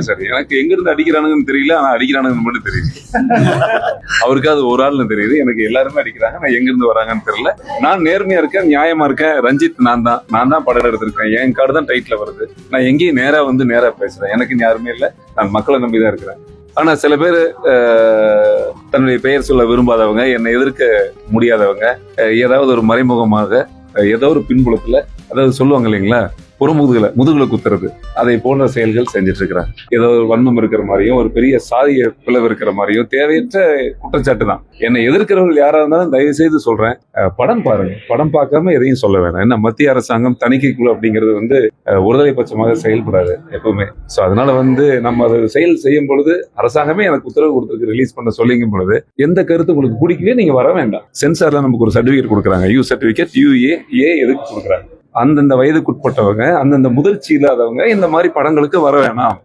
சரி, எனக்கு எங்க இருந்து அடிக்கிறானுங்கன்னு தெரியல, ஆனா அடிக்கிறானுங்கன்னு மட்டும் தெரியுது. அவருக்கு அது ஒரு ஆள்னு தெரியுது, எனக்கு எல்லாருமே அடிக்கிறாங்க. நான் எங்க இருந்து வராங்கன்னு தெரியல. நான் நேர்மையா இருக்கேன், நியாயமா இருக்கேன். ரஞ்சித் நான் தான் படம் எடுத்திருக்கேன். என் கார்டு தான் டைட்டில் வருது. நான் எங்கேயும் நேரா பேசுறேன். எனக்கு யாருமே இல்லை, நான் மக்களை நம்பி தான் இருக்கிறேன். ஆனா சில பேர் தன்னுடைய பெயர் சொல்ல விரும்பாதவங்க, என்னை எதிர்க்க முடியாதவங்க, ஏதாவது ஒரு மறைமுகமாக ஏதோ ஒரு பின்புலத்துல, அதாவது சொல்லுவாங்க இல்லைங்களா, முதுகுல குத்துறது, அதை போன்ற செயல்கள் செஞ்சுட்டு இருக்கிறாங்க. ஏதோ ஒரு வன்மம் இருக்கிற மாதிரியும், ஒரு பெரிய சாதிய பிளவு இருக்கிற மாதிரியும் தேவையற்ற குற்றச்சாட்டு தான். என்னை எதிர்க்கிறவர்கள் யாரா இருந்தாலும் தயவு செய்து சொல்றேன், படம் பாருங்க. படம் பார்க்காம எதையும் சொல்ல வேணாம். ஏன்னா மத்திய அரசாங்கம் தணிக்கைக்குழு அப்படிங்கிறது ஒருதலை பட்சமாக செயல்படாது எப்பவுமே. ஸோ அதனால நம்ம அதை செயல் செய்யும் பொழுது, அரசாங்கமே எனக்கு உத்தரவு கொடுத்துருக்கு ரிலீஸ் பண்ண சொல்லிங்கும் பொழுது, எந்த கருத்து உங்களுக்கு பிடிக்கவே நீங்க வர வேண்டாம். சென்சார்ல நமக்கு ஒரு சர்டிபிகேட் கொடுக்குறாங்க, யூ சர்டிபிகேட், UA எதுக்கு கொடுக்குறாங்க? அந்தந்த வயதுக்குட்பட்டவங்க, அந்தந்த முதிர்ச்சி இல்லாதவங்க இந்த மாதிரி படங்களுக்கு வர வேணாம்.